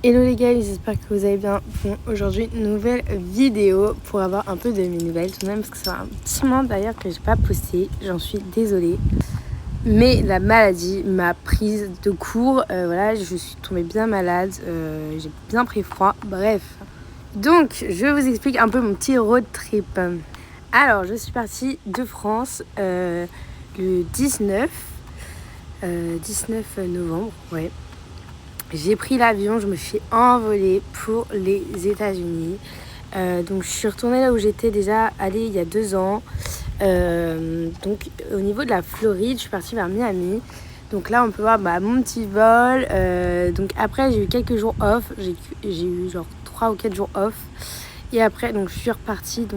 Hello les gars, j'espère que vous allez bien. Bon, aujourd'hui, nouvelle vidéo pour avoir un peu de mes nouvelles tout de même, parce que c'est un petit moment d'ailleurs que j'ai pas posté, j'en suis désolée. Mais la maladie m'a prise de court, voilà, je suis tombée bien malade, j'ai bien pris froid, bref. Donc, je vous explique un peu mon petit road trip. Alors, je suis partie de France le 19 novembre, ouais. J'ai pris l'avion, je me suis envolée pour les États-Unis. Donc je suis retournée là où j'étais déjà allée il y a 2 ans. Donc au niveau de la Floride, je suis partie vers Miami. Donc là on peut voir mon petit vol. Donc après j'ai eu quelques jours off. J'ai eu genre 3 ou 4 jours off. Et après donc je suis repartie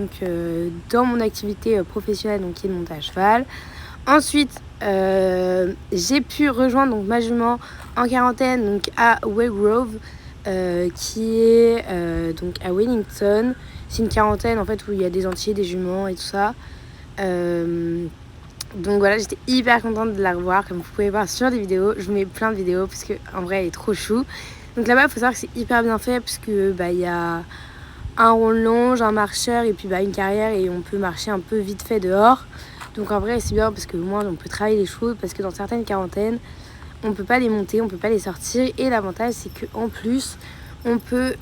dans mon activité professionnelle donc, qui est de monter à cheval. Ensuite, j'ai pu rejoindre donc, ma jument en quarantaine donc, à Wellgrove, qui est donc à Wellington. C'est une quarantaine en fait où il y a des entiers, des juments et tout ça. Donc voilà, j'étais hyper contente de la revoir. Comme vous pouvez voir sur des vidéos, je vous mets plein de vidéos parce qu'en vrai elle est trop chou. Donc là-bas, il faut savoir que c'est hyper bien fait parce que il y a un rond longe, un marcheur et puis une carrière et on peut marcher un peu vite fait dehors. Donc en vrai c'est bien parce que au moins on peut travailler les chevaux parce que dans certaines quarantaines on peut pas les monter, on peut pas les sortir et l'avantage c'est qu'en plus on peut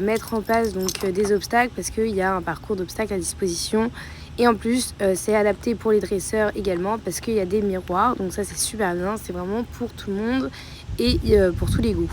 mettre en place des obstacles parce qu'il y a un parcours d'obstacles à disposition et en plus c'est adapté pour les dresseurs également parce qu'il y a des miroirs donc ça c'est super bien, c'est vraiment pour tout le monde et pour tous les goûts.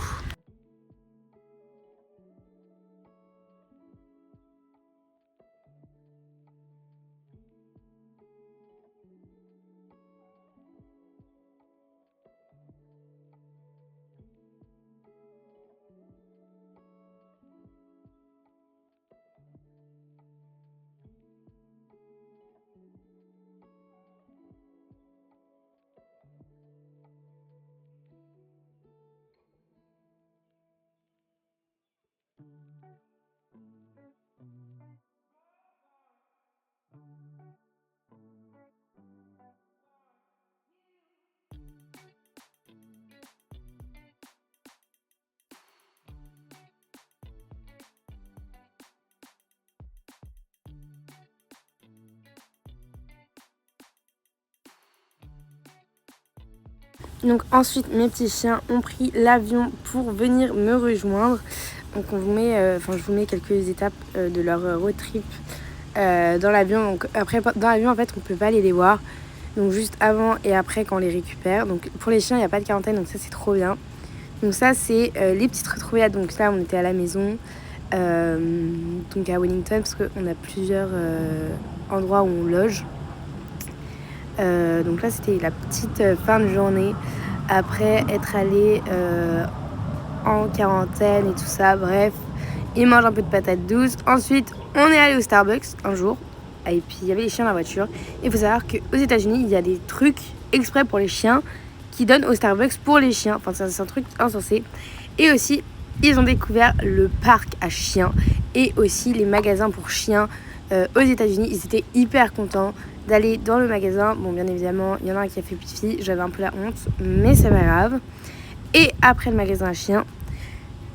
Donc ensuite mes petits chiens ont pris l'avion pour venir me rejoindre. Donc je vous mets quelques étapes de leur road trip dans l'avion. Donc après dans l'avion en fait on peut pas aller les voir. Donc juste avant et après quand on les récupère. Donc pour les chiens il n'y a pas de quarantaine donc ça c'est trop bien. Donc ça c'est les petites retrouvailles. Donc là on était à la maison donc à Wellington parce qu'on a plusieurs endroits où on loge. Donc là c'était la petite fin de journée après être allé en quarantaine et tout ça, bref, ils mangent un peu de patates douces. Ensuite on est allé au Starbucks un jour et puis il y avait les chiens dans la voiture. Il faut savoir qu'aux États-Unis il y a des trucs exprès pour les chiens qui donnent au Starbucks pour les chiens, enfin c'est un truc insensé. Et aussi ils ont découvert le parc à chiens et aussi les magasins pour chiens aux États-Unis. Ils étaient hyper contents d'aller dans le magasin. Bon, bien évidemment, il y en a un qui a fait pipi, j'avais un peu la honte, mais c'est pas grave. Et après le magasin à chiens,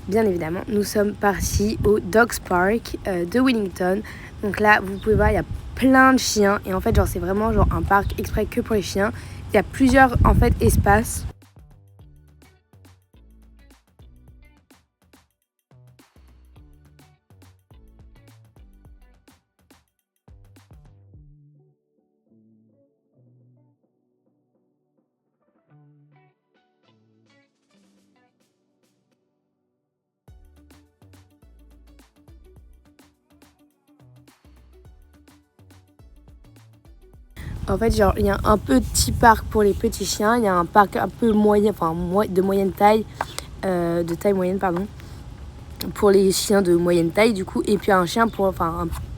bien évidemment, nous sommes partis au Dogs Park de Wellington. Donc là, vous pouvez voir, il y a plein de chiens. Et en fait, c'est vraiment un parc exprès que pour les chiens. Il y a plusieurs espaces. En fait, il y a un petit parc pour les petits chiens, il y a un parc un peu moyen, de moyenne taille, de taille moyenne, pardon, pour les chiens de moyenne taille, du coup, et puis un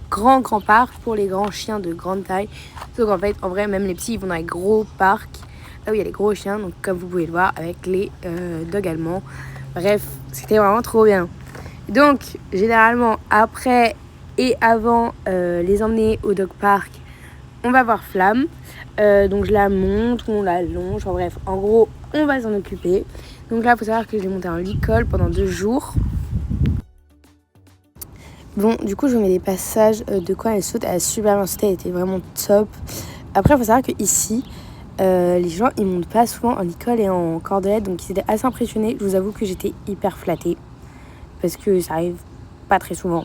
grand parc pour les grands chiens de grande taille. Donc en fait, en vrai, même les petits, ils vont dans les gros parcs, là où il y a les gros chiens, donc comme vous pouvez le voir, avec les dogs allemands. Bref, c'était vraiment trop bien. Donc, généralement, après et avant les emmener au dog park, on va voir Flamme. Donc je la monte, on la longe, bref, en gros, on va s'en occuper. Donc là, il faut savoir que j'ai monté en licol pendant 2 jours. Bon, du coup, je vous mets des passages de quand elle saute. Elle a super bien sauté, elle était vraiment top. Après, il faut savoir qu'ici, les gens, ils montent pas souvent en licol et en cordelette. Donc, ils étaient assez impressionnés. Je vous avoue que j'étais hyper flattée. Parce que ça arrive pas très souvent.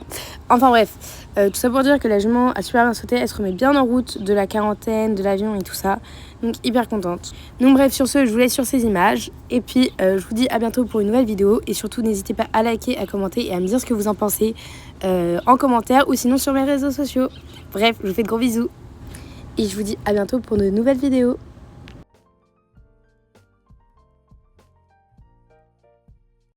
Enfin bref, tout ça pour dire que la jument a super bien sauté. Elle se remet bien en route de la quarantaine, de l'avion et tout ça. Donc, hyper contente. Donc bref, sur ce, je vous laisse sur ces images. Et puis, je vous dis à bientôt pour une nouvelle vidéo. Et surtout, n'hésitez pas à liker, à commenter et à me dire ce que vous en pensez en commentaire ou sinon sur mes réseaux sociaux. Bref, je vous fais de gros bisous. Et je vous dis à bientôt pour de nouvelles vidéos.